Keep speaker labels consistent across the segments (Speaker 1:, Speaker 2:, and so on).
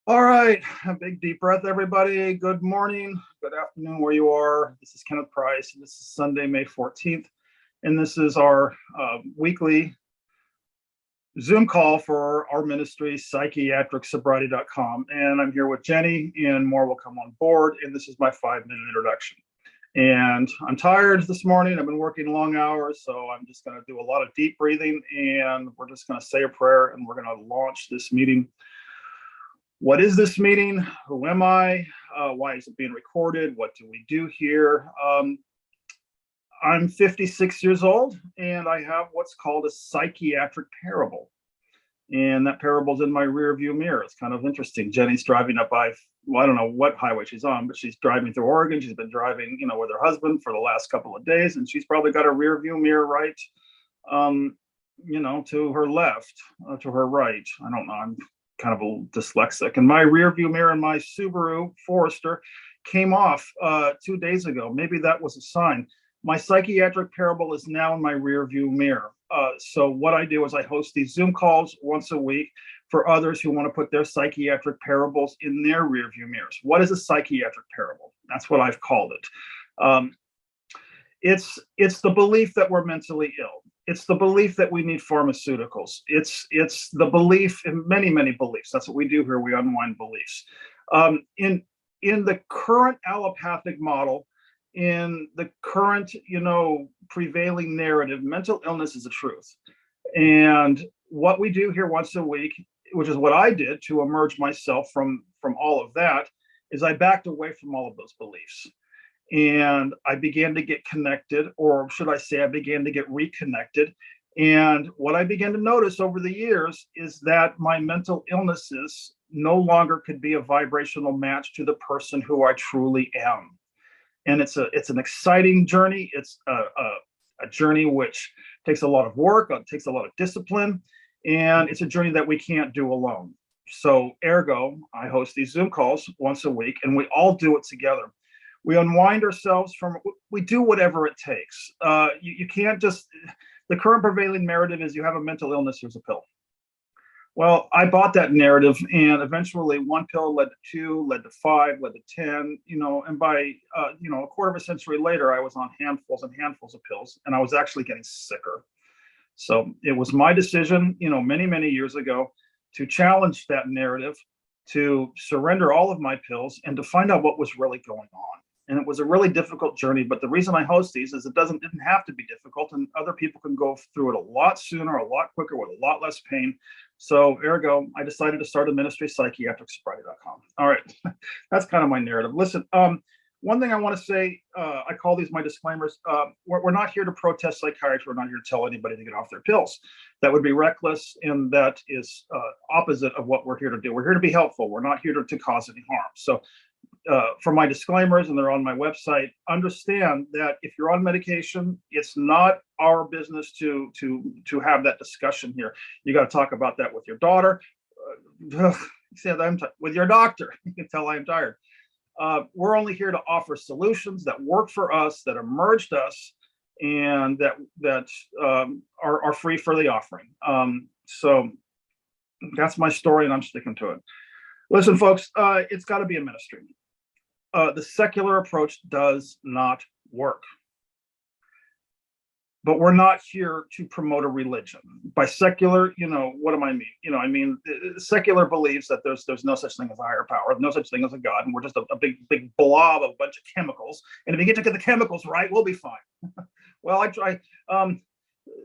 Speaker 1: All right, a big deep breath, everybody. Good morning, good afternoon, where you are. This is Kenneth Price, and this is Sunday, May 14th, and this is our weekly Zoom call for our ministry, psychiatricsobriety.com. And I'm here with Jenny, and more will come on board, and this is my 5-minute introduction. And I'm tired this morning. I've been working long hours, so I'm just going to do a lot of deep breathing, and we're just going to say a prayer, and we're going to launch this meeting. What is this meeting? Who am I? Why is it being recorded? What do we do here? I'm 56 years old, and I have what's called a psychiatric parable. And that parable's in my rear view mirror. It's kind of interesting. Jenny's driving up I don't know what highway she's on, but she's driving through Oregon. She's been driving, with her husband for the last couple of days, and she's probably got a rear view mirror right, to her left, to her right. I don't know. I'm kind of a dyslexic, and my rear view mirror in my Subaru Forester came off 2 days ago. Maybe that was a sign. My psychiatric parable is now in my rear view mirror. So what I do is I host these Zoom calls once a week for others who want to put their psychiatric parables in their rear view mirrors. What is a psychiatric parable? That's what I've called it. It's the belief that we're mentally ill. It's the belief that we need pharmaceuticals. It's the belief in many, many beliefs. That's what we do here. We unwind beliefs. In the current allopathic model, in the current, prevailing narrative, mental illness is a truth. And what we do here once a week, which is what I did to emerge myself from all of that, is I backed away from all of those beliefs. And I began to get connected, or should I say, I began to get reconnected. And what I began to notice over the years is that my mental illnesses no longer could be a vibrational match to the person who I truly am. And it's an exciting journey. It's a journey which takes a lot of work, it takes a lot of discipline, and it's a journey that we can't do alone. So ergo, I host these Zoom calls once a week, and we all do it together. We unwind ourselves we do whatever it takes. You can't just, the current prevailing narrative is you have a mental illness, here's a pill. Well, I bought that narrative, and eventually one pill led to 2, led to 5, led to 10, and by, a quarter of a century later, I was on handfuls and handfuls of pills, and I was actually getting sicker. So it was my decision, many, many years ago, to challenge that narrative, to surrender all of my pills, and to find out what was really going on. And it was a really difficult journey, but the reason I host these is it didn't have to be difficult, and other people can go through it a lot sooner, a lot quicker, with a lot less pain. So ergo, I decided to start a ministry, psychiatricsobriety.com. All right, that's kind of my narrative. Listen, one thing I want to say, I call these my disclaimers. We're not here to protest psychiatry. We're not here to tell anybody to get off their pills. That would be reckless, and that is opposite of what we're here to do. We're here to be helpful. We're not here to cause any harm. So for my disclaimers, and they're on my website, understand that if you're on medication, it's not our business to have that discussion here. You got to talk about that with your daughter, with your doctor. You can tell I'm tired. We're only here to offer solutions that work for us, that emerged us, and that are free for the offering. So that's my story, and I'm sticking to it. Listen, folks, it's got to be a ministry. The secular approach does not work. But we're not here to promote a religion. By secular, what do I mean? I mean, secular believes that there's no such thing as a higher power, no such thing as a God, and we're just a big blob of a bunch of chemicals. And if we get the chemicals right, we'll be fine. Well, I try.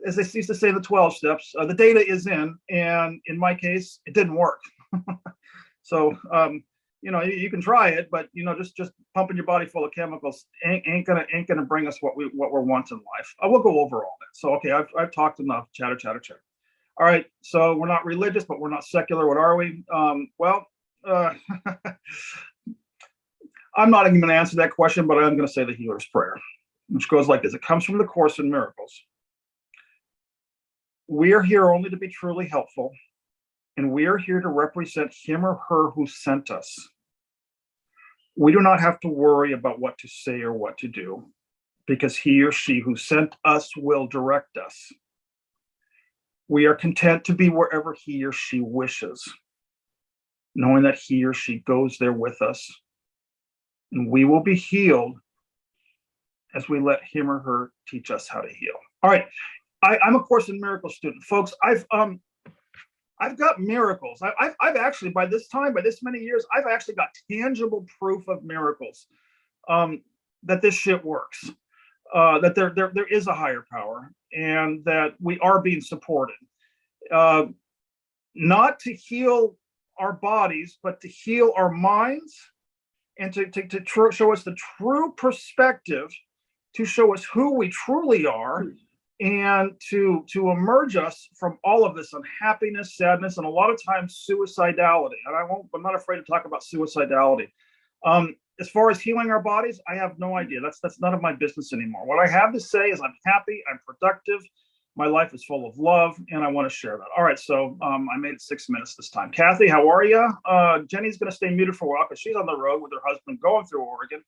Speaker 1: As they used to say in the 12 steps, the data is in, and in my case, it didn't work. So, you can try it, but just pumping your body full of chemicals ain't gonna bring us what we're wanting in life. I will go over all that. So, okay, I've talked enough. Chatter. All right. So we're not religious, but we're not secular. What are we? I'm not even going to answer that question, but I'm going to say the healer's prayer, which goes like this. It comes from the Course in Miracles. We are here only to be truly helpful, and we are here to represent him or her who sent us. We do not have to worry about what to say or what to do, because he or she who sent us will direct us. We are content to be wherever he or she wishes. knowing that he or she goes there with us, and we will be healed as we let him or her teach us how to heal. All right, I'm a Course in Miracles student, folks. I've got miracles. I've actually, by this many years, I've actually got tangible proof of miracles, that this shit works, that there is a higher power, and that we are being supported, not to heal our bodies, but to heal our minds, and to show us the true perspective, to show us who we truly are, and to emerge us from all of this unhappiness, sadness, and a lot of times suicidality. And I'm not afraid to talk about suicidality. As far as healing our bodies, I have no idea. That's none of my business anymore. What I have to say is I'm happy, I'm productive, my life is full of love, and I want to share that. All right, so I made it 6 minutes this time. Kathy, how are you? Jenny's going to stay muted for a while because she's on the road with her husband going through Oregon.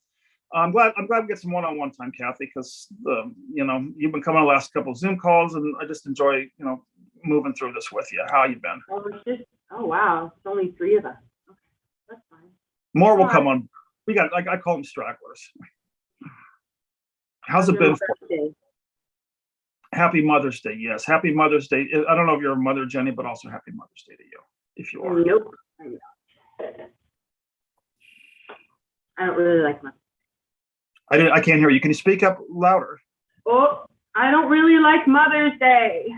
Speaker 1: I'm glad we get some one-on-one time, Kathy, because you've been coming the last couple of Zoom calls, and I just enjoy moving through this with you. How you been?
Speaker 2: Oh wow, it's only 3 of us. Okay, that's fine.
Speaker 1: More will come on. We got I call them stragglers. How's it been? Happy Mother's Day. Yes, Happy Mother's Day. I don't know if you're a mother, Jenny, but also Happy Mother's Day to you, if you are.
Speaker 2: Nope. I don't really like Mother's
Speaker 1: Day. I can't hear you. Can you speak up louder?
Speaker 2: Oh, I don't really like Mother's Day.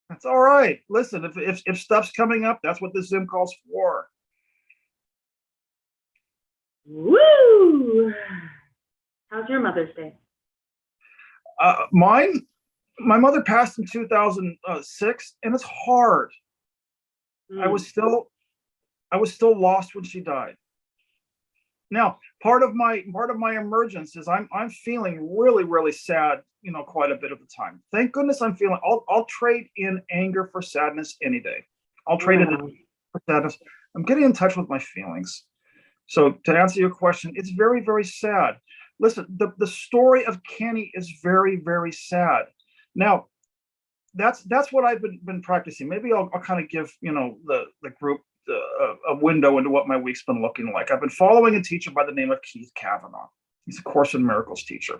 Speaker 1: That's all right. Listen, if stuff's coming up, that's what this Zoom call's for.
Speaker 2: Woo! How's your Mother's Day?
Speaker 1: Mine. My mother passed in 2006, and it's hard. I was still lost when she died. Now, part of my emergence is I'm feeling really, really sad, quite a bit of the time. Thank goodness I'm feeling. I'll trade in anger for sadness any day. I'll trade it in for sadness. I'm getting in touch with my feelings. So to answer your question, it's very, very sad. Listen, the story of Kenny is very, very sad. Now, that's what I've been practicing. Maybe I'll kind of give the group a window into what my week's been looking like. I've been following a teacher by the name of Keith Kavanaugh. He's a Course in Miracles teacher,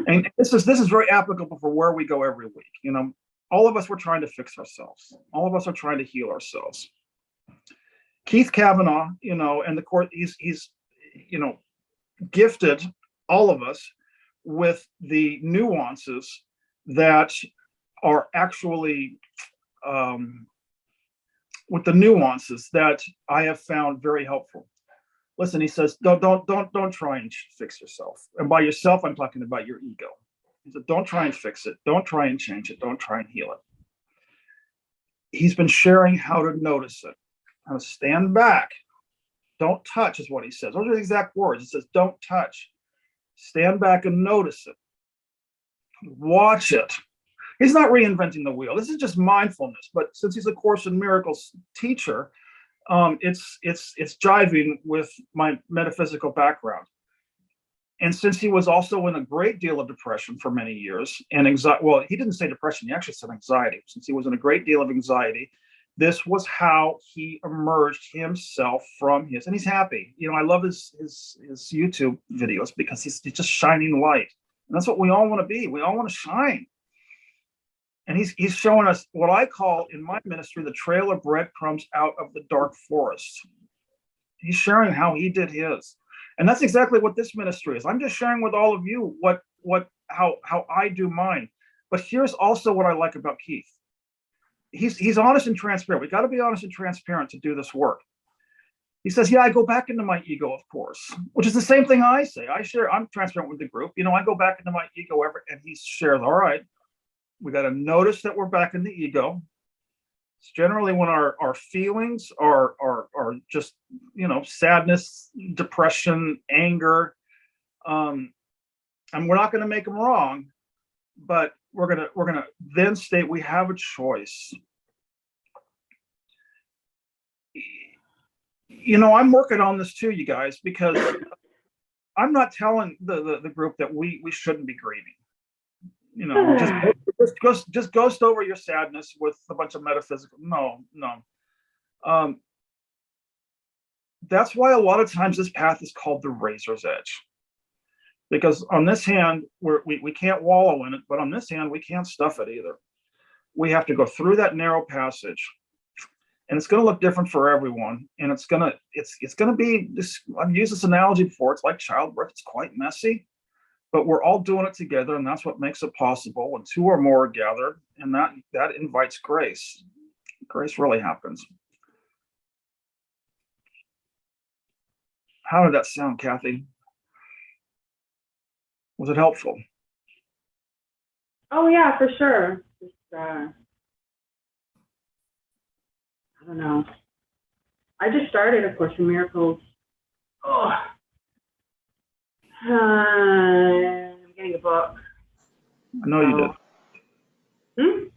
Speaker 1: and this is very applicable for where we go every week. All of us were trying to fix ourselves. All of us are trying to heal ourselves. Keith Kavanaugh, and the course, he's gifted all of us with the nuances that are actually with the nuances that I have found very helpful. Listen, he says, don't try and fix yourself. And by yourself, I'm talking about your ego. He said, don't try and fix it. Don't try and change it. Don't try and heal it. He's been sharing how to notice it, how to stand back. Don't touch is what he says. Those are the exact words. He says, don't touch. Stand back and notice it. Watch it. He's not reinventing the wheel. This is just mindfulness. But since he's a Course in Miracles teacher, it's jiving with my metaphysical background. And since he was also in a great deal of depression for many years, and anxiety, well, he didn't say depression, he actually said anxiety. Since he was in a great deal of anxiety, this was how he emerged himself from his, and he's happy. I love his YouTube videos because he's just shining light. And that's what we all want to be. We all want to shine. And he's showing us what I call in my ministry the trail of breadcrumbs out of the dark forest. He's sharing how he did his. And that's exactly what this ministry is. I'm just sharing with all of you how I do mine. But here's also what I like about Keith. He's honest and transparent. We got to be honest and transparent to do this work. He says, yeah, I go back into my ego, of course, which is the same thing I say. I'm transparent with the group. I go back into my ego and he shares, all right, we got to notice that we're back in the ego. It's generally when our feelings are just, sadness, depression, anger. And we're not going to make them wrong, but we're gonna then state we have a choice. I'm working on this too, you guys, because I'm not telling the group that we shouldn't be grieving. Just ghost over your sadness with a bunch of metaphysical. No. that's why a lot of times this path is called the razor's edge. Because on this hand, we can't wallow in it, but on this hand, we can't stuff it either. We have to go through that narrow passage, and it's going to look different for everyone. And it's going to be this. I've used this analogy before. It's like childbirth. It's quite messy, but we're all doing it together, and that's what makes it possible. When two or more are gathered, and that invites grace. Grace really happens. How did that sound, Kathy? Was it helpful?
Speaker 2: Oh yeah, for sure. Just, I don't know. I just started A Course in Miracles. Oh, I'm getting a book.
Speaker 1: I know you did.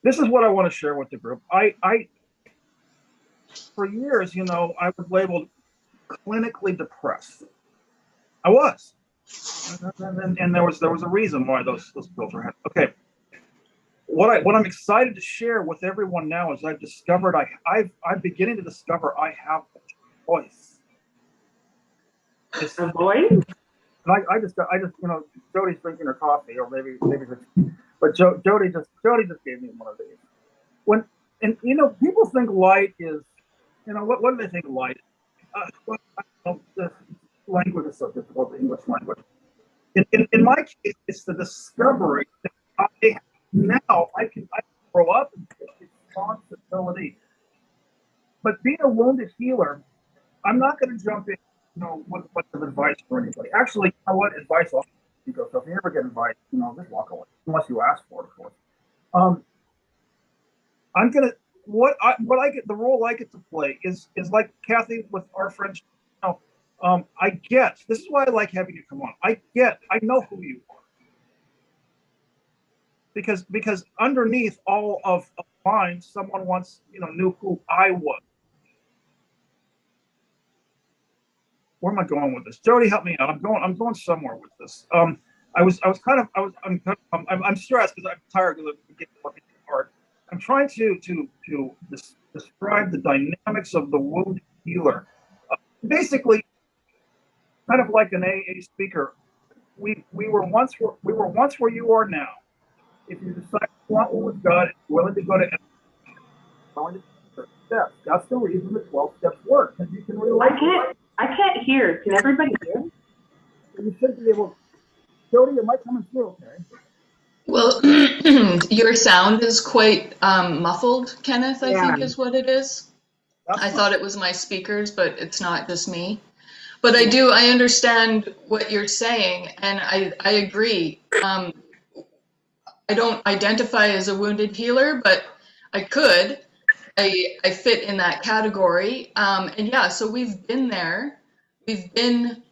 Speaker 1: This is what I want to share with the group. I for years, I was labeled clinically depressed. I was. And there was a reason why those pills were had. Okay. What I'm excited to share with everyone now is I've discovered I'm beginning to discover I have a voice.
Speaker 2: A voice?
Speaker 1: And I just Jody's drinking her coffee, or maybe but Jody just gave me one of these. People think light is, what do they think light? The language is so difficult, the English language. In my case, it's the discovery that I can grow up and take responsibility. But being a wounded healer, I'm not going to jump in, with a bunch of advice for anybody. Actually, advice I'll give you. So if you ever get advice, just walk away, unless you ask for it, of course. I'm gonna the role I get to play is like Kathy with our friendship. I get, this is why I like having you come on. I know who you are. Because underneath all of mine, someone once, knew who I was. Where am I going with this? Jody, help me out. I'm going somewhere with this. I'm stressed because I'm tired because I'm getting working hard. I'm trying to describe the dynamics of the wounded healer. Basically, kind of like an AA speaker, we were once where you are now. If you decide to want one with God, willing to go to steps. That's the reason the 12 steps work. Because you can relate.
Speaker 2: I can't hear. Can everybody hear?
Speaker 1: You should be able. Jody, am I coming through? Okay.
Speaker 3: Well, your sound is quite muffled, Kenneth, I think is what it is. I thought it was my speakers, but it's not just me. But I understand what you're saying, and I agree. I don't identify as a wounded healer, but I could. I fit in that category. And yeah, so we've been there. We've been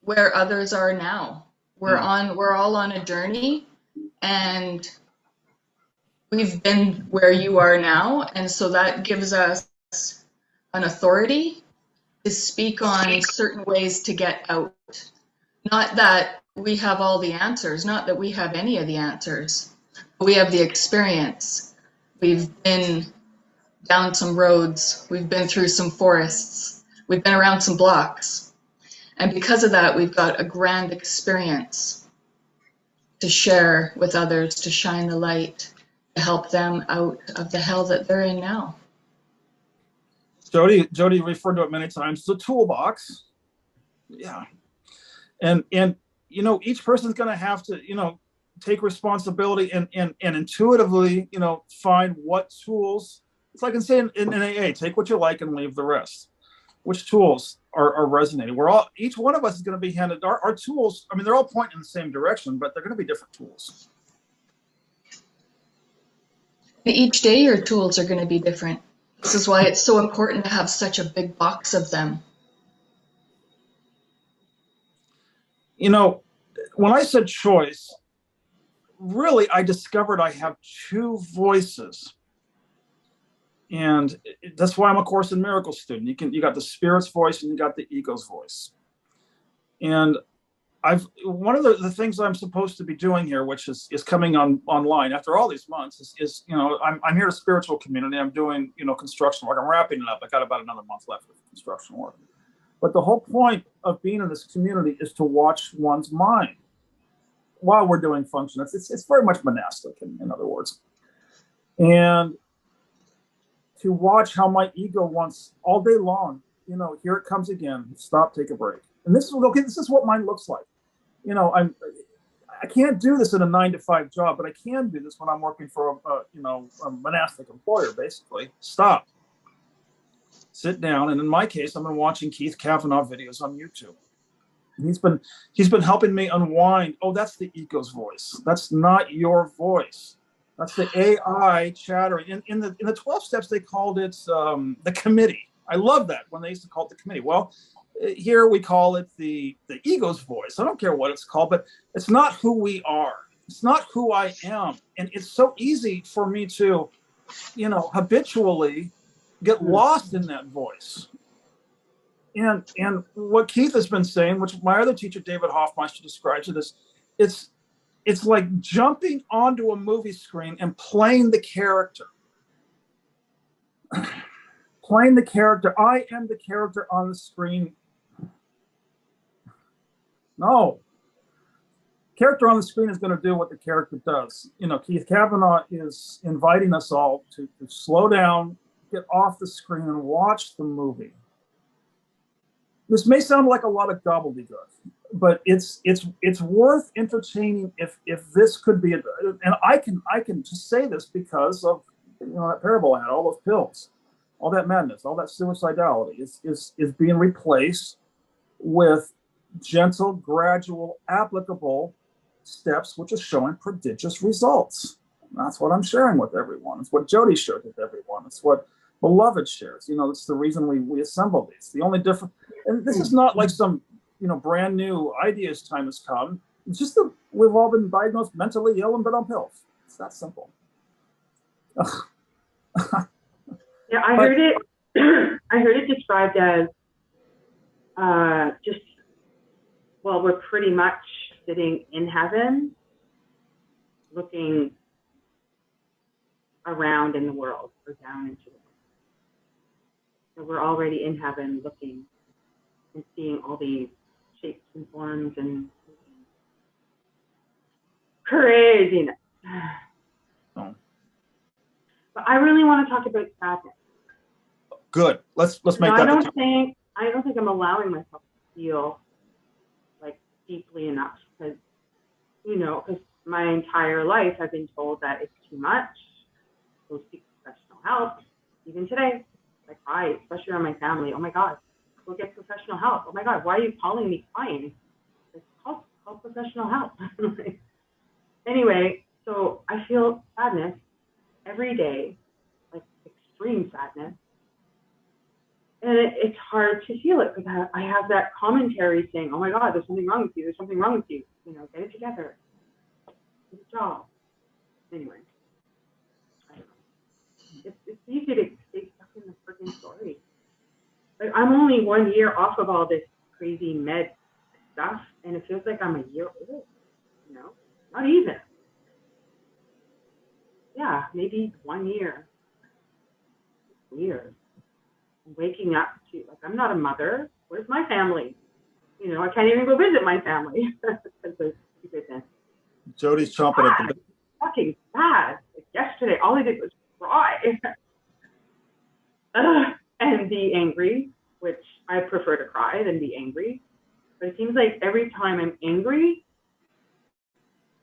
Speaker 3: where others are now. We're all on a journey, and we've been where you are now. And so that gives us an authority to speak on certain ways to get out. Not that we have all the answers, not that we have any of the answers. We have the experience. We've been down some roads. We've been through some forests. We've been around some blocks. And because of that, we've got a grand experience to share with others, to shine the light, to help them out of the hell that they're in now.
Speaker 1: Jody referred to it many times, the toolbox. Yeah. And each person's going to have to, take responsibility and intuitively, find what tools. It's like I say in AA, take what you like and leave the rest. Which tools are resonating? Each one of us is going to be handed our tools. I mean, they're all pointing in the same direction, but they're going to be different tools.
Speaker 3: Each day your tools are going to be different. This is why it's so important to have such a big box of them.
Speaker 1: When I said choice, really, I discovered I have two voices. And that's why I'm a Course in Miracles student. You got the spirit's voice and you got the ego's voice. And one of the things I'm supposed to be doing here, which is coming online after all these months, is I'm here at a spiritual community. I'm doing construction work. I'm wrapping it up. I got about another month left of construction work. But the whole point of being in this community is to watch one's mind while we're doing function. It's very much monastic, in other words, and to watch how my ego wants all day long. Here it comes again. Stop. Take a break. And this is okay. This is what mine looks like. I can't do this in a 9-to-5 job, but I can do this when I'm working for a monastic employer. Basically, stop, sit down, and in my case, I've been watching Keith Kavanaugh videos on YouTube. And he's been helping me unwind. Oh, that's the ego's voice. That's not your voice. That's the AI chattering. In the 12 steps, they called it the committee. I love that when they used to call it the committee. Well, here we call it the ego's voice. I don't care what it's called, but it's not who we are. It's not who I am. And it's so easy for me to, habitually get lost in that voice. And what Keith has been saying, which my other teacher, David Hoffmeister, describes it as, it's like jumping onto a movie screen and playing the character. Playing the character. I am the character on the screen. No. Character on the screen is going to do what the character does. Keith Kavanaugh is inviting us all to slow down, get off the screen, and watch the movie. This may sound like a lot of gobbledygook, but it's worth entertaining if this could be, and I can just say this because of that parable I had, all those pills, all that madness, all that suicidality is being replaced with gentle, gradual, applicable steps, which is showing prodigious results. And that's what I'm sharing with everyone. It's what Jody shared with everyone. It's what Beloved shares. It's the reason we assemble these. The only difference, and this is not like some brand new ideas time has come. It's just that we've all been diagnosed mentally ill and been on pills. It's that simple.
Speaker 2: Yeah, I heard it. I heard it described as we're pretty much sitting in heaven, looking around in the world or down into the world. So we're already in heaven, looking and seeing all these shapes and forms and craziness.
Speaker 1: Oh.
Speaker 2: But I really want to talk about sadness.
Speaker 1: Good. Let's make that.
Speaker 2: I don't think I'm allowing myself to feel like deeply enough because my entire life I've been told that it's too much. Go seek professional help. Even today, I cry, especially on my family. Oh my God, go get professional help. Oh my God, why are you calling me crying? It's call professional help. Anyway, so I feel sadness every day, like extreme sadness. And it's hard to feel it because I have that commentary saying, oh my God, there's something wrong with you. There's something wrong with you. Get it together. Get a job. Anyway, I don't know. It's easy to stay stuck in the freaking story. Like I'm only 1 year off of all this crazy med stuff, and it feels like I'm a year old. Not even. Yeah, maybe 1 year. It's weird. Waking up to I'm not a mother. Where's my family? I can't even go visit my family because of stupidness.
Speaker 1: Jody's chomping at the bit.
Speaker 2: Fucking bad. Like yesterday, all I did was cry and be angry, which I prefer to cry than be angry. But it seems like every time I'm angry,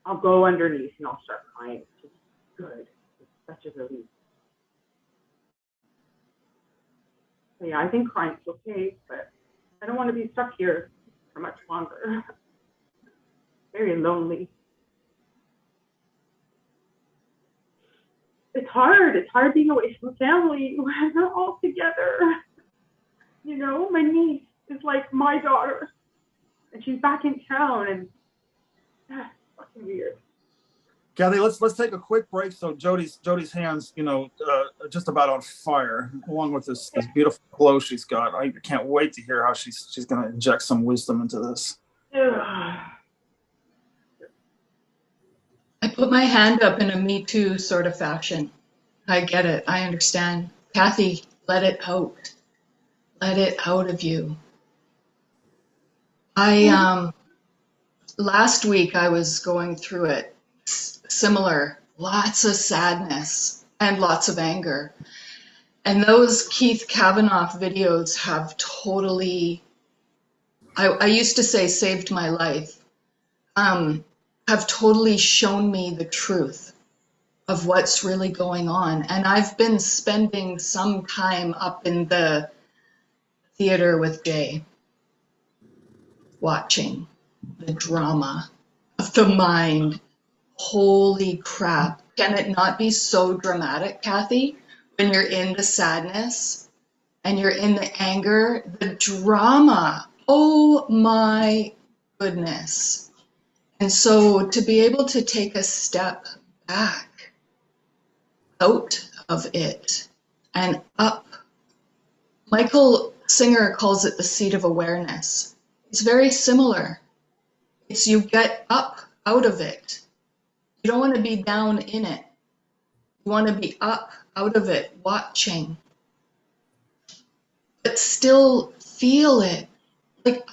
Speaker 2: I'll go underneath and I'll start crying. It's just good. It's such a relief. So yeah, I think crying's okay, but I don't want to be stuck here for much longer. Very lonely. It's hard. It's hard being away from family when they're all together. My niece is like my daughter, and she's back in town, and that's fucking weird.
Speaker 1: Kathy, let's take a quick break. So Jody's hands, just about on fire, along with this beautiful glow she's got. I can't wait to hear how she's going to inject some wisdom into this.
Speaker 3: I put my hand up in a Me Too sort of fashion. I get it. I understand. Kathy, let it out. Let it out of you. Last week I was going through it. Similar. Lots of sadness and lots of anger. And those Keith Kavanaugh videos have totally, I used to say saved my life, have totally shown me the truth of what's really going on. And I've been spending some time up in the theater with Jay, watching the drama of the mind. Holy crap. Can it not be so dramatic, Kathy? When you're in the sadness and you're in the anger, the drama. Oh my goodness. And so to be able to take a step back out of it and up. Michael Singer calls it the seat of awareness. It's very similar. It's you get up out of it. You don't want to be down in it. You want to be up out of it, watching. But still feel it. Like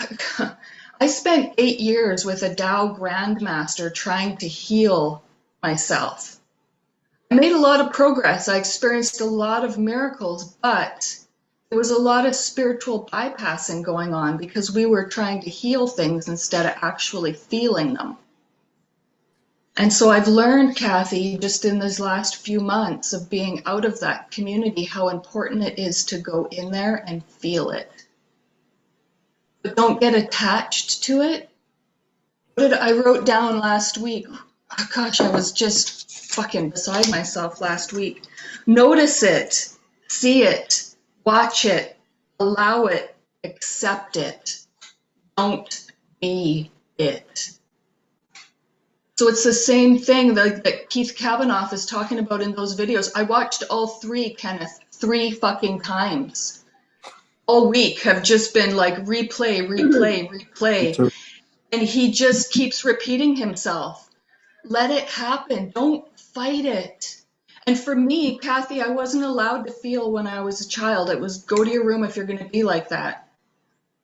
Speaker 3: I spent 8 years with a Tao Grandmaster trying to heal myself. I made a lot of progress. I experienced a lot of miracles, but there was a lot of spiritual bypassing going on because we were trying to heal things instead of actually feeling them. And so I've learned, Kathy, just in these last few months of being out of that community, how important it is to go in there and feel it. But don't get attached to it. What did I wrote down last week? Oh, gosh, I was just fucking beside myself last week. Notice it, see it, watch it, allow it, accept it. Don't be it. So it's the same thing that Keith Kavanaugh is talking about in those videos. I watched all 3, Kenneth, 3 fucking times. All week have just been like replay, replay, replay. And he just keeps repeating himself. Let it happen. Don't fight it. And for me, Kathy, I wasn't allowed to feel when I was a child. It was go to your room if you're going to be like that.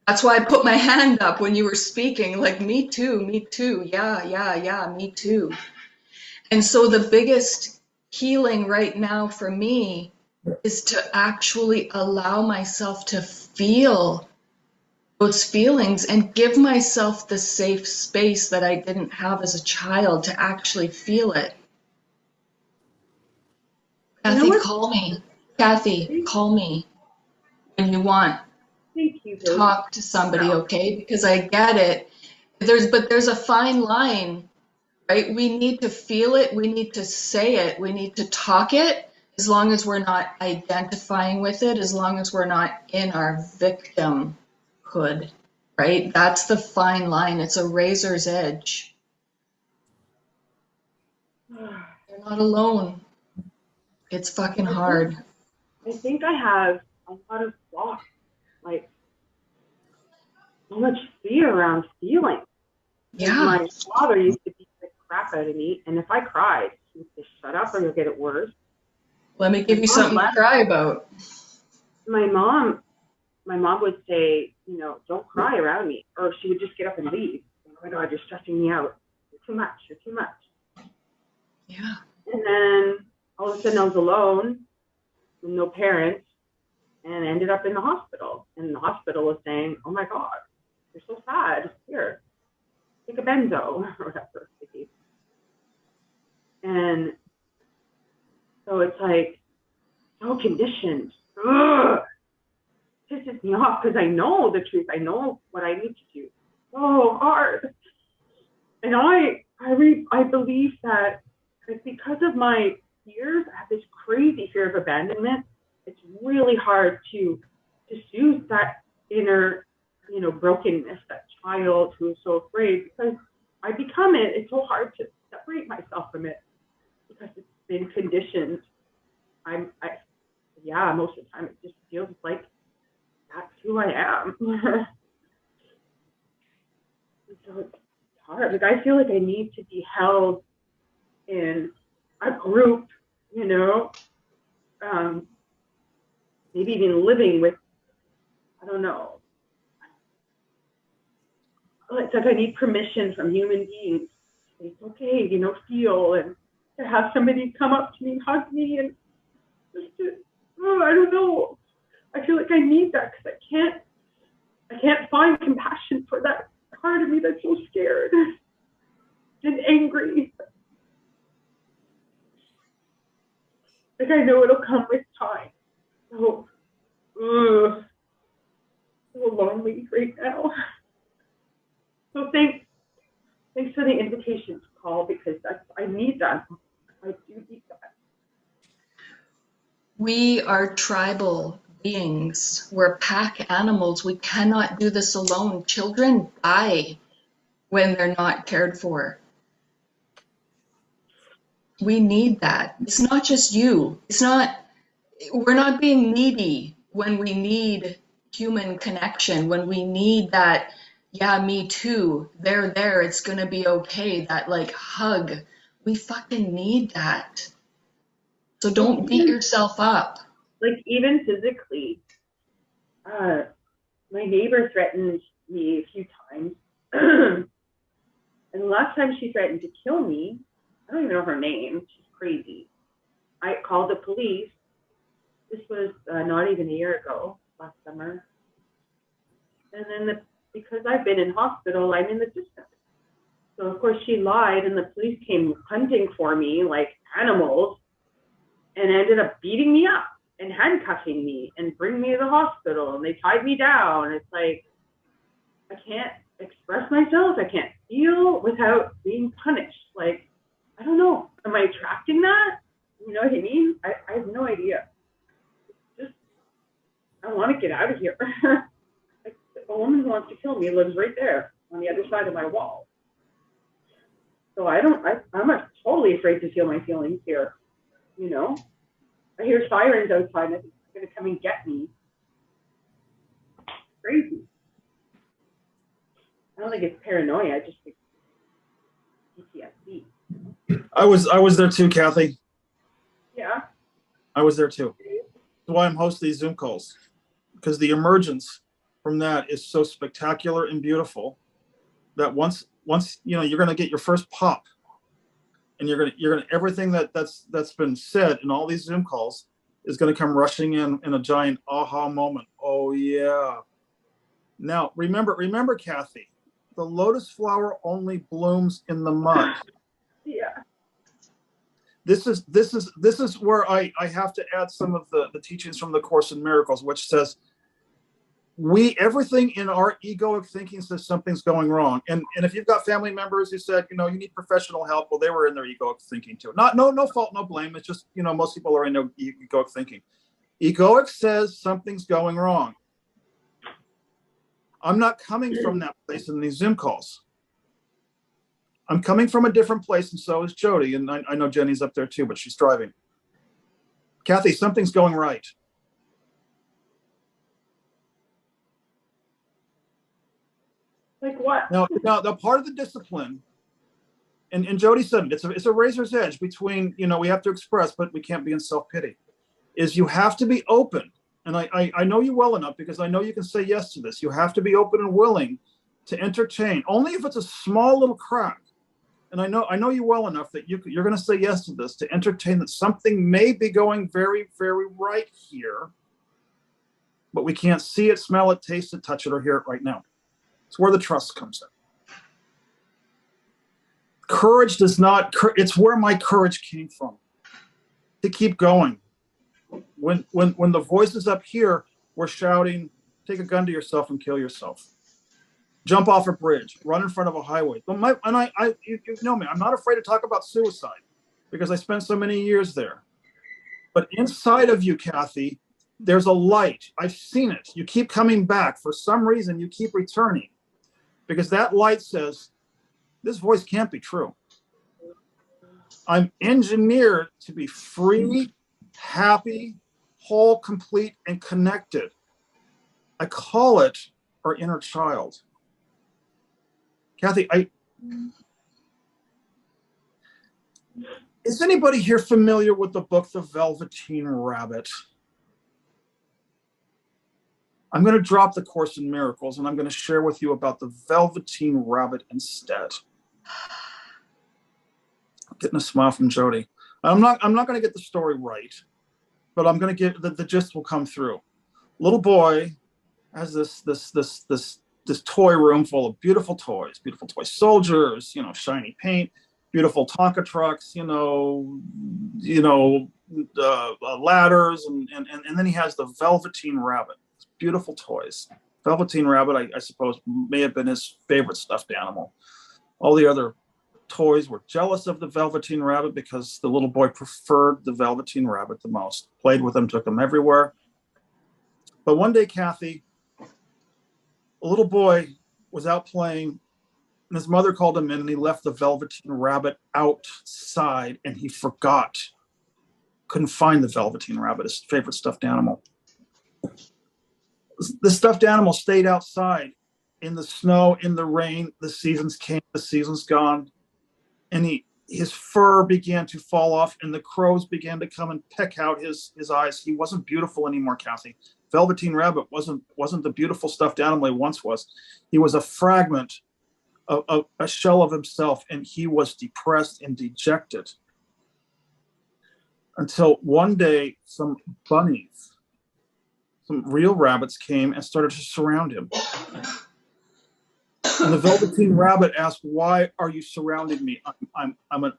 Speaker 3: That's why I put my hand up when you were speaking, like, me too, yeah, me too. And so the biggest healing right now for me is to actually allow myself to feel those feelings and give myself the safe space that I didn't have as a child to actually feel it. Kathy, call me. Kathy, call me when you want.
Speaker 2: Thank you.
Speaker 3: Talk to somebody, okay? Because I get it. There's a fine line, right? We need to feel it. We need to say it. We need to talk it, as long as we're not identifying with it, as long as we're not in our victimhood, right? That's the fine line. It's a razor's edge. You're not alone. It's fucking hard.
Speaker 2: I think I have a lot of block, like so much fear around feeling.
Speaker 3: Yeah.
Speaker 2: My father used to beat the crap out of me, and if I cried, he would say, shut up or you'll get it worse.
Speaker 3: Let me give you something to cry about.
Speaker 2: My mom would say, you know, don't cry around me, or she would just get up and leave. Oh my God, you're stressing me out. You're too much. You're too much.
Speaker 3: Yeah.
Speaker 2: And then all of a sudden I was alone with no parents and ended up in the hospital. And the hospital was saying, oh my God, you're so sad. Here, take a benzo or whatever. And so it's like so conditioned. Ugh. It pisses me off because I know the truth. I know what I need to do. So hard. And I believe that because of my fears, I have this crazy fear of abandonment. It's really hard to soothe that inner, you know, brokenness, that child who is so afraid, because I become it. It's so hard to separate myself from it because it's been conditioned. Most of the time it just feels like that's who I am. So it's hard. Like, I feel like I need to be held in a group, you know, maybe even living with, I don't know. It's like I need permission from human beings. It's okay, you know, feel, and to have somebody come up to me and hug me, and just to, oh, I don't know. I feel like I need that because I can't find compassion for that part of me that's so scared and angry. Like, I know it'll come with time. So, so lonely right now. So thanks for the invitation to call, because I need that. I do need that.
Speaker 3: We are tribal beings. We're pack animals. We cannot do this alone. Children die when they're not cared for. We need that. It's not just you. We're not being needy when we need human connection, when we need that, yeah, me too, they're there, it's gonna be okay, that like hug. We fucking need that. So don't beat yourself up.
Speaker 2: Like, even physically, my neighbor threatened me a few times. And the last time she threatened to kill me, I don't even know her name, she's crazy. I called the police. This was not even a year ago, last summer. And then because I've been in hospital, I'm in the system. So of course she lied, and the police came hunting for me like animals, and ended up beating me up and handcuffing me and bringing me to the hospital, and they tied me down. It's like, I can't express myself. I can't feel without being punished. Like, I don't know. Am I attracting that? You know what I mean? I have no idea. Just, I want to get out of here. Like, a woman who wants to kill me lives right there on the other side of my wall. So I'm totally afraid to feel my feelings here. You know, I hear sirens outside, and I think it's going to come and get me. Crazy. I don't think it's paranoia. I just think PTSD.
Speaker 1: I was there too, Kathy.
Speaker 2: Yeah.
Speaker 1: I was there too. That's why I'm hosting these Zoom calls, because the emergence from that is so spectacular and beautiful that once you know, you're going to get your first pop, and you're going to everything that's been said in all these Zoom calls is going to come rushing in a giant aha moment. Oh yeah. Now remember, Kathy, the lotus flower only blooms in the mud.
Speaker 2: Yeah.
Speaker 1: This is where I have to add some of the teachings from the Course in Miracles, which says everything in our egoic thinking says something's going wrong. And if you've got family members who said, you know, you need professional help, well, they were in their egoic thinking too. No fault, no blame. It's just, you know, most people are in their egoic thinking. Egoic says something's going wrong. I'm not coming from that place in these Zoom calls. I'm coming from a different place, and so is Jody. And I know Jenny's up there too, but she's driving. Kathy, something's going right.
Speaker 2: Like what?
Speaker 1: Now, the part of the discipline, and Jody said it, it's a razor's edge between, you know, we have to express, but we can't be in self-pity, is you have to be open. And I know you well enough, because I know you can say yes to this. You have to be open and willing to entertain, only if it's a small little crack. And I know you well enough that you're going to say yes to this, to entertain that something may be going very, very right here, but we can't see it, smell it, taste it, touch it, or hear it right now. It's where the trust comes in. Courage does not, it's where my courage came from, to keep going. When the voices up here were shouting, take a gun to yourself and kill yourself. Jump off a bridge, run in front of a highway. But you know me, I'm not afraid to talk about suicide, because I spent so many years there. But inside of you, Kathy, there's a light. I've seen it. You keep coming back. For some reason, you keep returning, because that light says, this voice can't be true. I'm engineered to be free, happy, whole, complete, and connected. I call it our inner child. Kathy, is anybody here familiar with the book, The Velveteen Rabbit? I'm going to drop the Course in Miracles, and I'm going to share with you about the Velveteen Rabbit instead. I'm getting a smile from Jody. I'm not going to get the story right, but I'm going to get the gist will come through. Little boy has this toy room full of beautiful toy soldiers, shiny paint, beautiful Tonka trucks, ladders, and then he has the Velveteen Rabbit, beautiful toys. Velveteen Rabbit, I suppose, may have been his favorite stuffed animal. All the other toys were jealous of the Velveteen Rabbit because the little boy preferred the Velveteen Rabbit the most. Played with him, took him everywhere. But one day, Kathy, a little boy was out playing, and his mother called him in, and he left the Velveteen Rabbit outside, and he forgot. Couldn't find the Velveteen Rabbit, his favorite stuffed animal. The stuffed animal stayed outside in the snow, in the rain. The seasons came, the seasons gone, and his fur began to fall off, and the crows began to come and peck out his eyes. He wasn't beautiful anymore, Kathy. Velveteen Rabbit wasn't the beautiful stuffed animal he once was. He was a fragment of a shell of himself, and he was depressed and dejected. Until one day, some bunnies, some real rabbits came and started to surround him. And the Velveteen Rabbit asked, "Why are you surrounding me? I'm an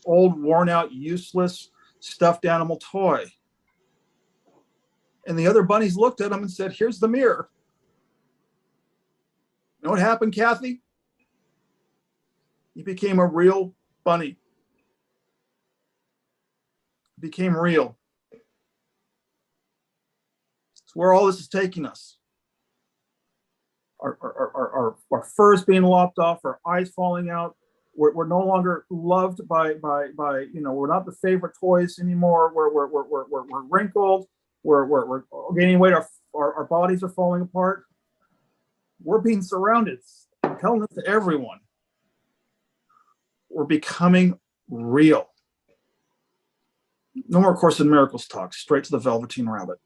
Speaker 1: old, worn out, useless stuffed animal toy." And the other bunnies looked at him and said, "Here's the mirror." You know what happened, Kathy? He became a real bunny. He became real. It's where all this is taking us. Our fur is being lopped off, our eyes falling out. We're no longer loved by we're not the favorite toys anymore. We're wrinkled. We're gaining weight. Our bodies are falling apart. We're being surrounded. I'm telling this to everyone. We're becoming real. No more Course in Miracles talk. Straight to the Velveteen Rabbit.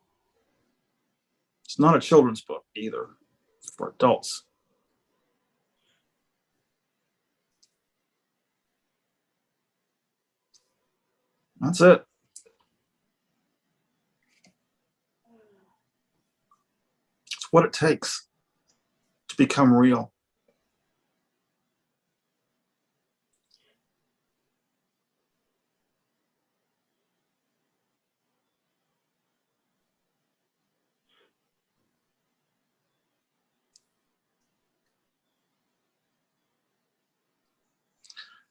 Speaker 1: It's not a children's book either. It's for adults. That's it. It's what it takes to become real.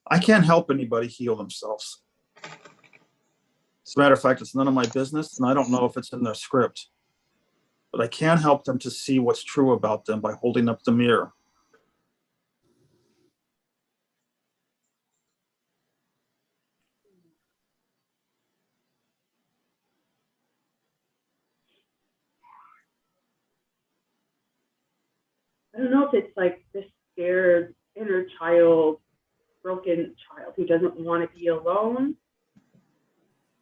Speaker 1: I can't help anybody heal themselves. As a matter of fact, it's none of my business, and I don't know if it's in their script. But I can help them to see what's true about them by holding up the mirror.
Speaker 2: I don't know if it's like this scared inner child, broken child who doesn't want to be alone.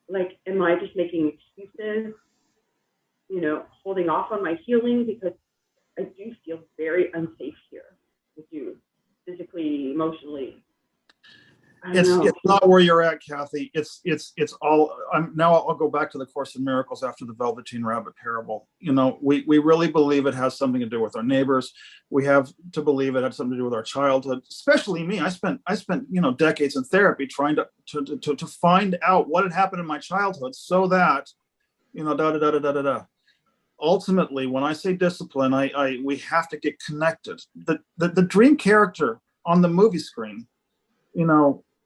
Speaker 2: Like, am I just making excuses, holding off on my healing? Because I do feel very unsafe here with you, physically, emotionally.
Speaker 1: It's not where you're at, Kathy. It's all. I'll go back to the Course in Miracles after the Velveteen Rabbit parable. We really believe it has something to do with our neighbors. We have to believe it had something to do with our childhood. Especially me. I spent decades in therapy trying to find out what had happened in my childhood, so that Ultimately, when I say discipline, we have to get connected. The dream character on the movie screen,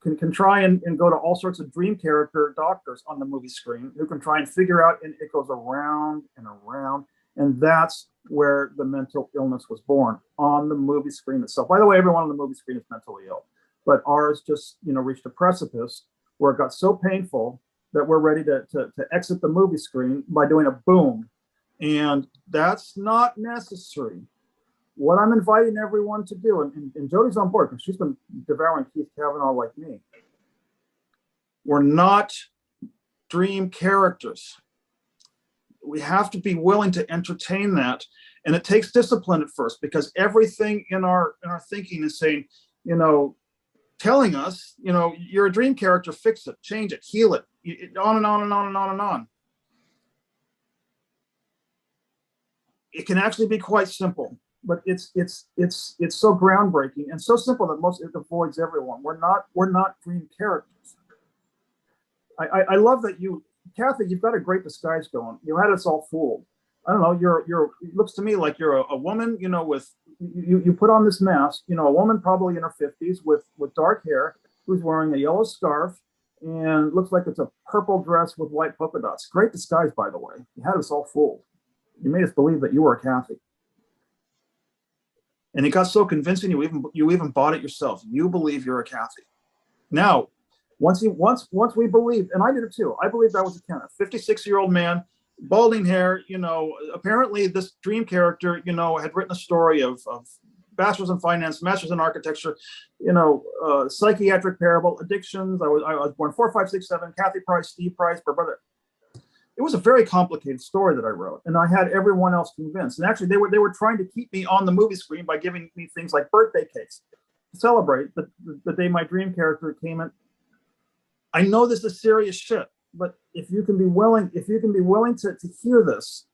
Speaker 1: can try and go to all sorts of dream character doctors on the movie screen who can try and figure out, and it goes around and around. And that's where the mental illness was born, on the movie screen itself. By the way, everyone on the movie screen is mentally ill, but ours just, reached a precipice where it got so painful that we're ready to exit the movie screen by doing a boom. And that's not necessary. what I'm inviting everyone to do, and Jody's on board because she's been devouring Keith Kavanaugh like me. We're not dream characters. We have to be willing to entertain that. And it takes discipline at first, because everything in our thinking is saying, telling us, you're a dream character, fix it, change it, heal it, on and on and on and on and on. It can actually be quite simple, but it's so groundbreaking and so simple that it avoids everyone. We're not dream characters. I love that Kathy, you've got a great disguise going. You had us all fooled. I don't know. It looks to me like you're a woman, with, you put on this mask, a woman probably in her 50s with dark hair, who's wearing a yellow scarf and looks like it's a purple dress with white polka dots. Great disguise, by the way. You had us all fooled. You made us believe that you were a Kathy. And it got so convincing, you even bought it yourself. You believe you're a Kathy. Now, once we believed, and I did it too, I believed I was a Kenneth, 56-year-old man, balding hair, apparently this dream character, had written a story of bachelor's in finance, master's in architecture, psychiatric parable, addictions. I was born 4, 5, 6, 7, Kathy Price, Steve Price, my brother. It was a very complicated story that I wrote, and I had everyone else convinced. And actually, they were trying to keep me on the movie screen by giving me things like birthday cakes to celebrate the day my dream character came in. I know this is serious shit, but if you can be willing to hear this,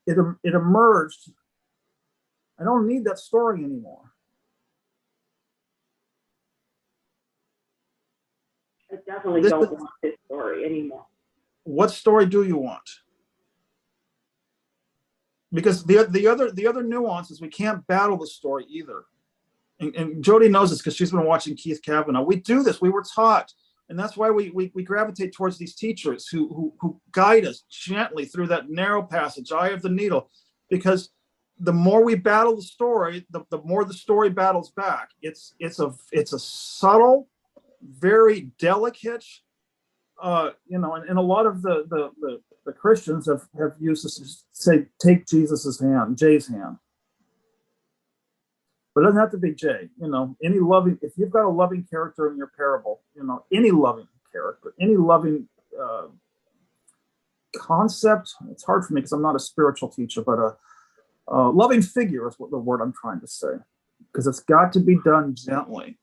Speaker 1: it emerged. I don't need that story anymore.
Speaker 2: I definitely don't want this story anymore.
Speaker 1: What story do you want? Because the other nuance is we can't battle the story either. And Jody knows this because she's been watching Keith Kavanaugh. We do this. We were taught. And that's why we gravitate towards these teachers who guide us gently through that narrow passage, eye of the needle, because the more we battle the story, the more the story battles back. It's a subtle, very delicate, and a lot of the Christians have used this to say, take Jesus's hand, Jay's hand. But it doesn't have to be Jay. Any loving, if you've got a loving character in your parable, any loving character, any loving concept. It's hard for me because I'm not a spiritual teacher, but a loving figure is what the word I'm trying to say, because it's got to be done gently.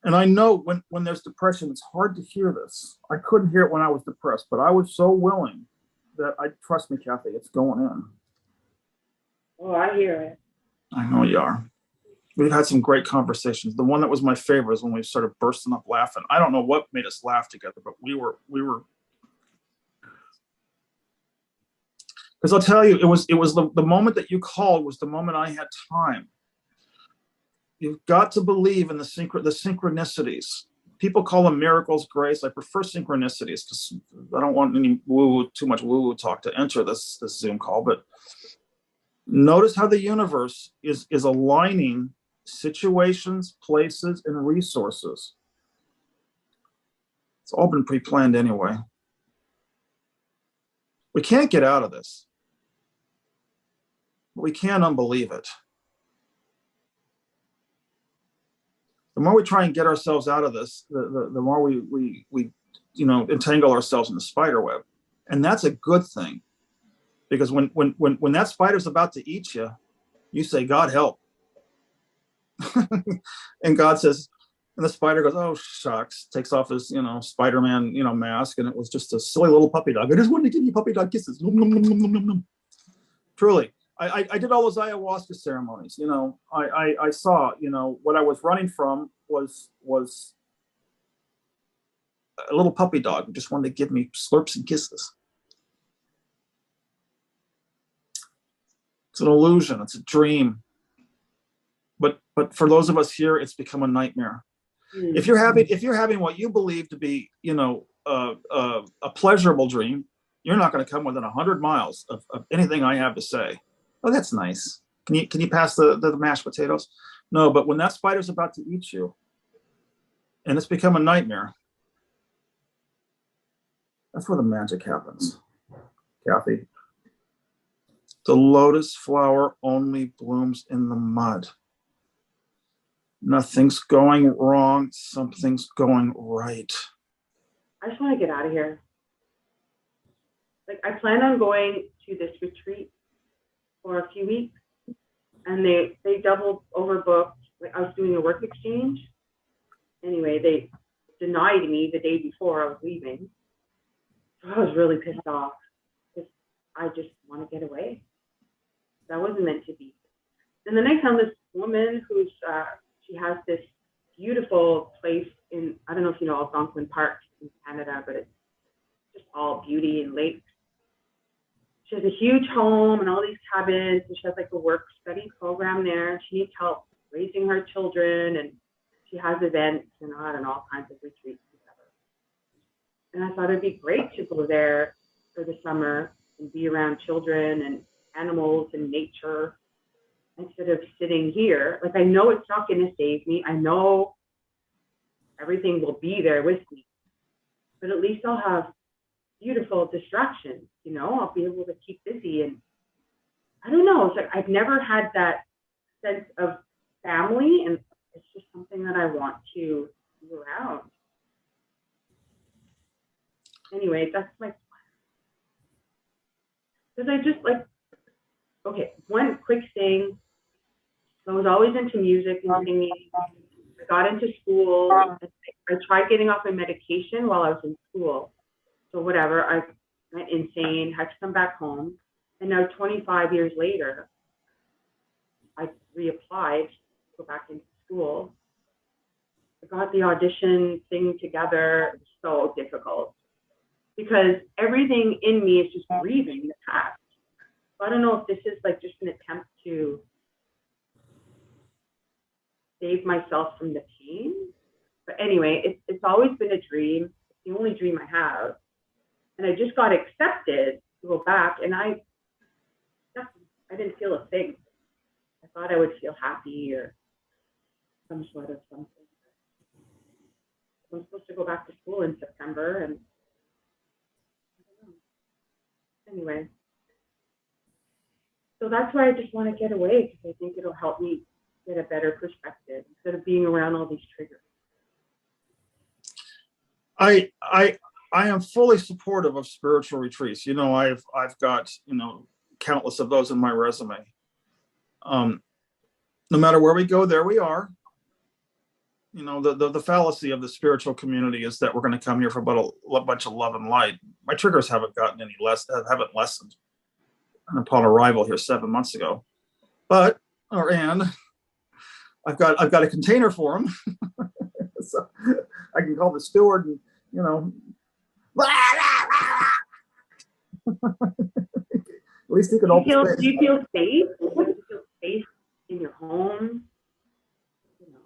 Speaker 1: And I know when there's depression, it's hard to hear this. I couldn't hear it when I was depressed, but I was so willing that trust me, Kathy, it's going in.
Speaker 2: Oh, I hear it.
Speaker 1: I know you are. We've had some great conversations. The one that was my favorite is when we started bursting up laughing. I don't know what made us laugh together, but we were. Because I'll tell you, it was the moment that you called was the moment I had time. You've got to believe in the synchronicities. People call them miracles, grace. I prefer synchronicities because I don't want any too much woo-woo talk to enter this Zoom call. But notice how the universe is aligning situations, places, and resources. It's all been pre-planned anyway. We can't get out of this, but we can unbelieve it. The more we try and get ourselves out of this, the more we entangle ourselves in the spider web. And that's a good thing. Because when that spider's about to eat you, you say, God help. And God says, and the spider goes, oh shucks, takes off his, Spider-Man, mask, and it was just a silly little puppy dog. I just wanted to give you puppy dog kisses. Nom, nom, nom, nom, nom, nom, nom. Truly. I did all those ayahuasca ceremonies. I saw, what I was running from was a little puppy dog who just wanted to give me slurps and kisses. It's an illusion. It's a dream. But for those of us here, it's become a nightmare. Mm. If you're having what you believe to be, a pleasurable dream, you're not going to come within 100 miles of anything I have to say. Oh, that's nice. Can you pass the mashed potatoes? No, but when that spider's about to eat you and it's become a nightmare, that's where the magic happens, Kathy. The lotus flower only blooms in the mud. Nothing's going wrong. Something's going right.
Speaker 2: I just want to get out of here. Like, I plan on going to this retreat for a few weeks, and they double overbooked. Like, I was doing a work exchange. Anyway, they denied me the day before I was leaving. So I was really pissed off because I just want to get away. That wasn't meant to be. And then I found this woman who's, she has this beautiful place in, I don't know if you know Algonquin Park in Canada, but it's just all beauty and lakes. She has a huge home and all these cabins, and she has like a work study program there. She needs help raising her children, and she has events and I don't know, all kinds of retreats together. And I thought it'd be great to go there for the summer and be around children and animals and nature instead of sitting here. Like, I know it's not going to save me. I know everything will be there with me, but at least I'll have beautiful distractions, you know, I'll be able to keep busy. And I don't know, it's like I've never had that sense of family, and it's just something that I want to be around. Anyway, that's my plan. Because I just like, okay, one quick thing. I was always into music and singing. I got into school. I tried getting off my medication while I was in school. So whatever, I went insane, had to come back home. And now 25 years later, I reapplied to go back into school. I got the audition thing together. It was so difficult because everything in me is just grieving the past. So I don't know if this is like just an attempt to save myself from the pain. But anyway, it's always been a dream. It's the only dream I have. And I just got accepted to go back, and I didn't feel a thing. I thought I would feel happy or some sort of something. I'm supposed to go back to school in September, and I don't know. Anyway, so that's why I just want to get away, because I think it'll help me get a better perspective instead of being around all these triggers.
Speaker 1: I am fully supportive of spiritual retreats. You know, I've got, you know, countless of those in my resume. No matter where we go, there we are. You know, the fallacy of the spiritual community is that we're going to come here for about a bunch of love and light. My triggers haven't gotten any less, haven't lessened upon arrival here 7 months ago. But, and I've got a container for them, so I can call the steward and, you know. At least he can open space.
Speaker 2: Do you feel safe? Do you feel safe in your home? You know,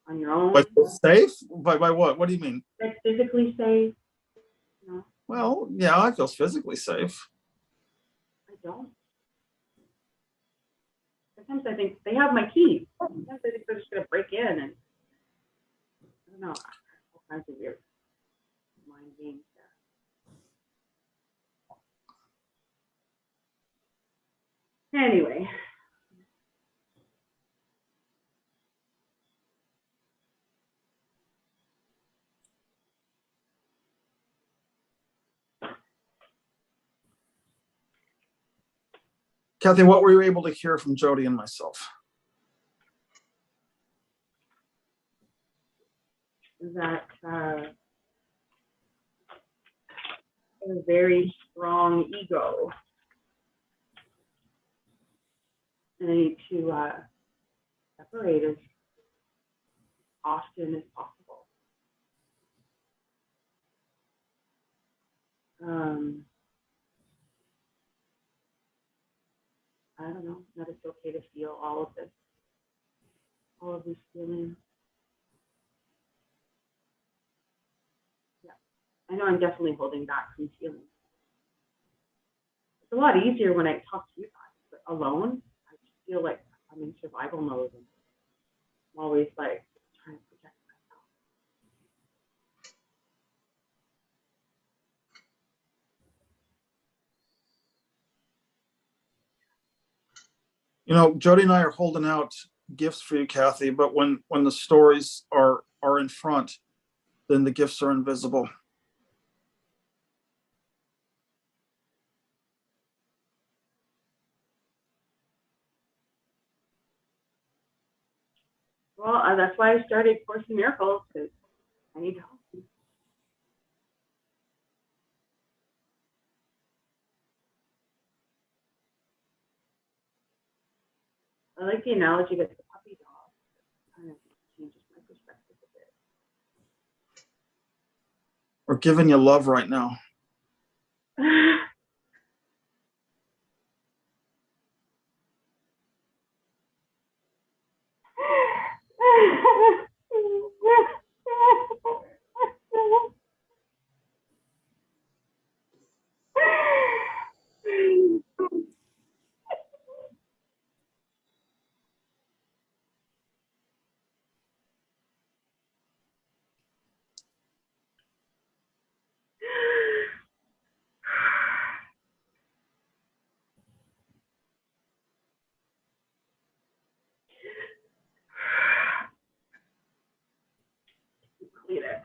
Speaker 2: on your own?
Speaker 1: Like safe? By what? What do you mean?
Speaker 2: Like physically safe? You know?
Speaker 1: Well, yeah, I feel physically safe.
Speaker 2: I don't. Sometimes I think they have my keys. Sometimes I think they're just gonna break in, and I don't know, all kinds of weird mind games there. Anyway.
Speaker 1: Kathy, what were you able to hear from Jody and myself?
Speaker 2: That a very strong ego, and I need to separate as often as possible. I don't know, that it's okay to feel all of this, all of these feelings. Yeah, I know I'm definitely holding back from feelings. It's a lot easier when I talk to you guys, but alone, I just feel like I'm in survival mode, and I'm always like trying to protect myself.
Speaker 1: You know, Jody and I are holding out gifts for you, Kathy, but when the stories are in front, then the gifts are invisible.
Speaker 2: Well, that's why I started Course in Miracles, because I need help. I like the analogy with the puppy dog. It kind of changes my perspective a bit.
Speaker 1: We're giving you love right now.
Speaker 2: Clean it.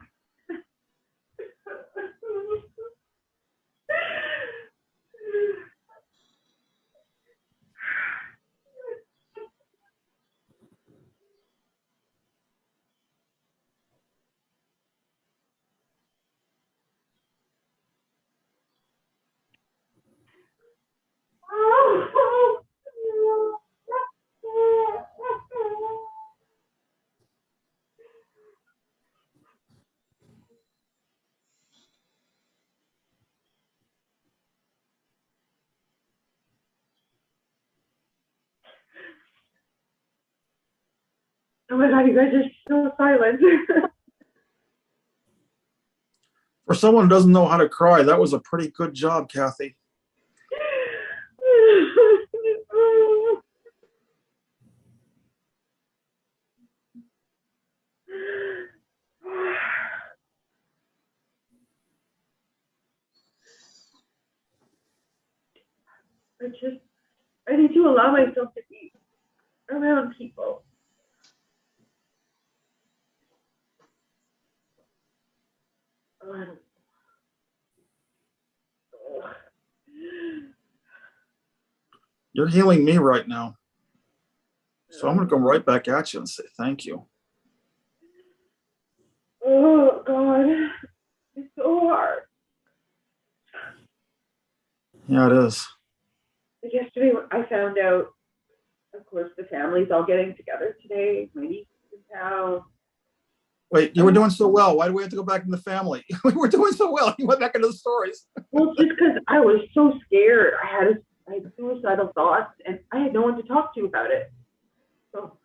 Speaker 2: Oh my God, you guys are so silent.
Speaker 1: For someone who doesn't know how to cry, that was a pretty good job, Kathy.
Speaker 2: I need to allow myself to be around people. Oh, I don't. Oh.
Speaker 1: You're healing me right now. So I'm going to come right back at you and say thank you.
Speaker 2: Oh, God. It's so hard.
Speaker 1: Yeah, it is.
Speaker 2: Yesterday, I found out, of course, the family's all getting together today. My niece is in town.
Speaker 1: Wait, you were doing so well. Why do we have to go back in the family? We were doing so well. You went back into the stories.
Speaker 2: Well, just because I was so scared. I had suicidal thoughts, and I had no one to talk to about it. So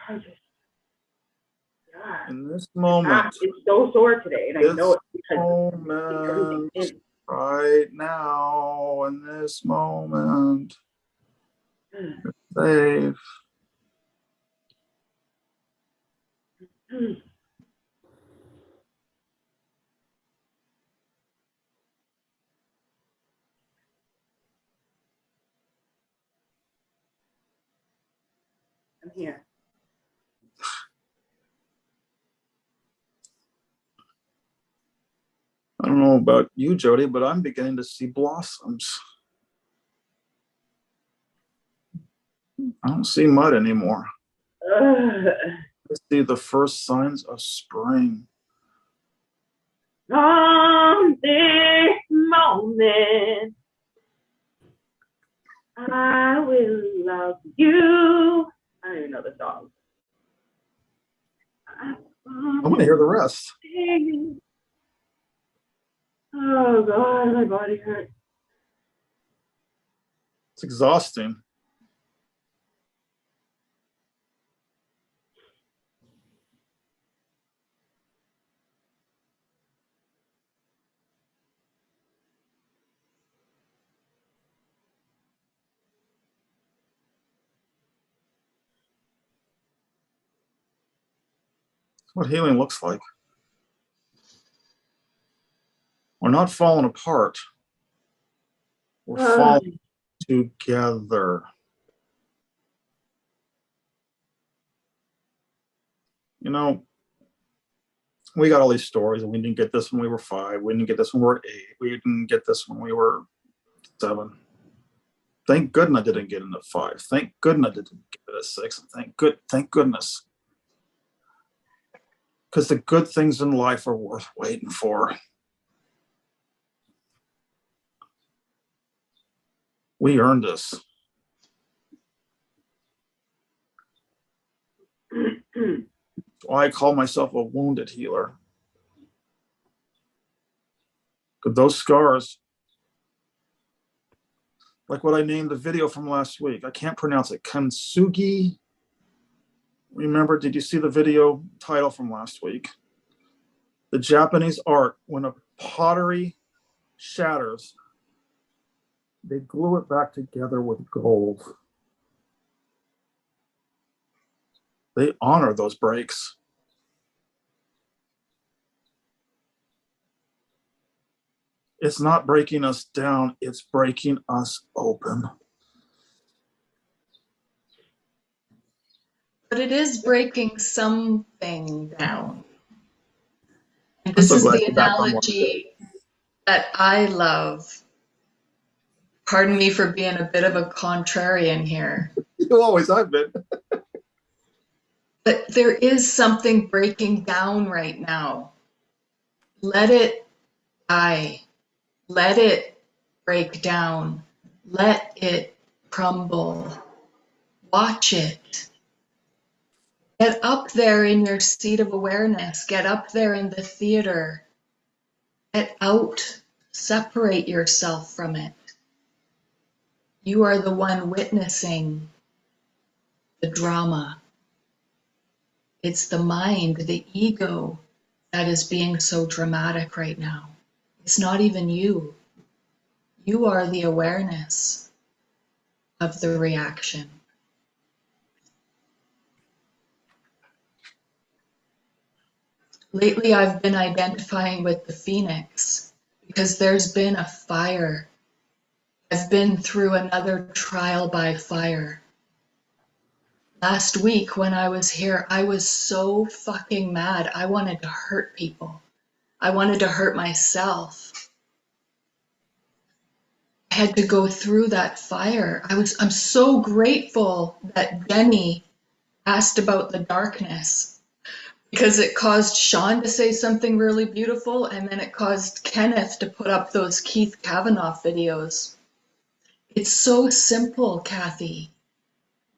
Speaker 2: I just, yeah.
Speaker 1: In this moment.
Speaker 2: It's so sore today, and I know it because
Speaker 1: moment, right now, in this moment, you're safe.
Speaker 2: I'm here.
Speaker 1: I don't know about you, Jody, but I'm beginning to see blossoms. I don't see mud anymore. I see the first signs of spring.
Speaker 2: On this moment, I will love you. I don't even know the song.
Speaker 1: I want to hear the rest.
Speaker 2: Oh God, my body hurts.
Speaker 1: It's exhausting. That's what healing looks like. We're not falling apart. We're falling together. You know, we got all these stories, and we didn't get this when we were 5. We didn't get this when we were 8. We didn't get this when we were 7. Thank goodness I didn't get into 5. Thank goodness I didn't get into 6. And thank goodness. Because the good things in life are worth waiting for. We earned this. Why I call myself a wounded healer. Because those scars, like what I named the video from last week, I can't pronounce it. Kintsugi. Remember, did you see the video title from last week? The Japanese art, when a pottery shatters, they glue it back together with gold. They honor those breaks. It's not breaking us down, it's breaking us open.
Speaker 3: But it is breaking something down. And this is the analogy that I love. Pardon me for being a bit of a contrarian here.
Speaker 1: You always have been.
Speaker 3: But there is something breaking down right now. Let it die. Let it break down. Let it crumble. Watch it. Get up there in your seat of awareness. Get up there in the theater. Get out. Separate yourself from it. You are the one witnessing the drama. It's the mind, the ego, that is being so dramatic right now. It's not even you. You are the awareness of the reaction. Lately, I've been identifying with the phoenix because there's been a fire. I've been through another trial by fire. Last week when I was here, I was so fucking mad. I wanted to hurt people. I wanted to hurt myself. I had to go through that fire. I'm so grateful that Jenny asked about the darkness, because it caused Sean to say something really beautiful, and then it caused Kenneth to put up those Keith Kavanaugh videos. It's so simple, Kathy.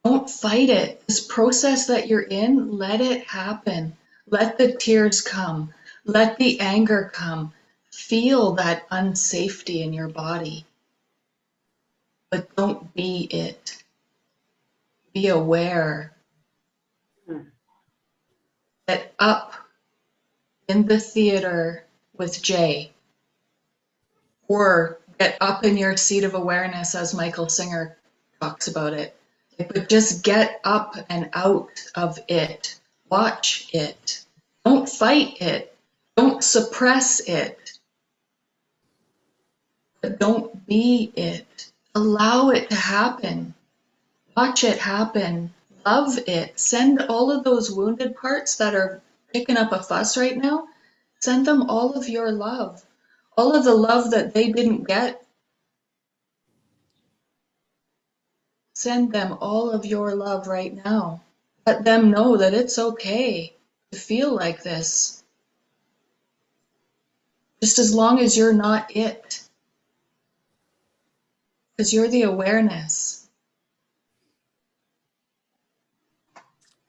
Speaker 3: Don't fight it. This process that you're in, let it happen. Let the tears come. Let the anger come. Feel that unsafety in your body. But don't be it. Be aware. Get up in the theater with Jay. Or get up in your seat of awareness, as Michael Singer talks about it. But just get up and out of it. Watch it. Don't fight it. Don't suppress it. But don't be it. Allow it to happen. Watch it happen. Love it. Send all of those wounded parts that are picking up a fuss right now, send them all of your love. All of the love that they didn't get, send them all of your love right now. Let them know that it's okay to feel like this. Just as long as you're not it. Because you're the awareness.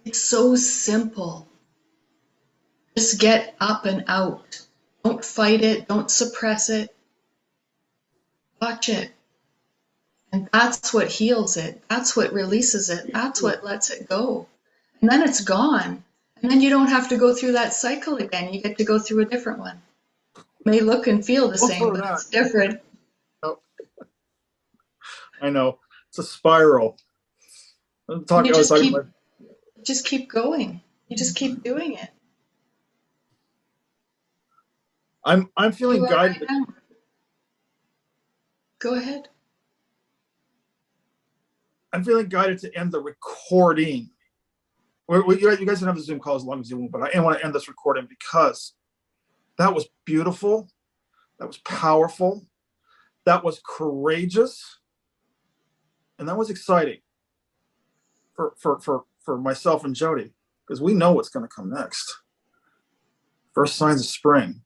Speaker 3: It's so simple. Just get up and out. Don't fight it. Don't suppress it. Watch it. And that's what heals it. That's what releases it. That's what lets it go. And then it's gone. And then you don't have to go through that cycle again. You get to go through a different one. It may look and feel the same, but it's different.
Speaker 1: Oh. I know. It's a spiral.
Speaker 3: Just keep going. You just keep doing it.
Speaker 1: I'm feeling guided.
Speaker 3: Right, go ahead.
Speaker 1: I'm feeling guided to end the recording You guys can have a Zoom call as long as you want, but I want to end this recording because that was beautiful. That was powerful. That was courageous. And that was exciting for myself and Jody, because we know what's going to come next. First signs of spring.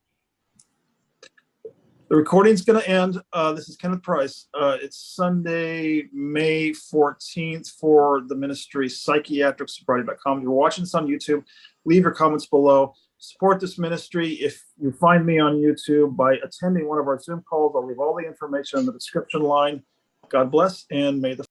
Speaker 1: The recording's going to end. This is Kenneth Price. It's Sunday, May 14th for the ministry, psychiatricsobriety.com. If you're watching this on YouTube, leave your comments below. Support this ministry. If you find me on YouTube by attending one of our Zoom calls, I'll leave all the information in the description line. God bless, and may the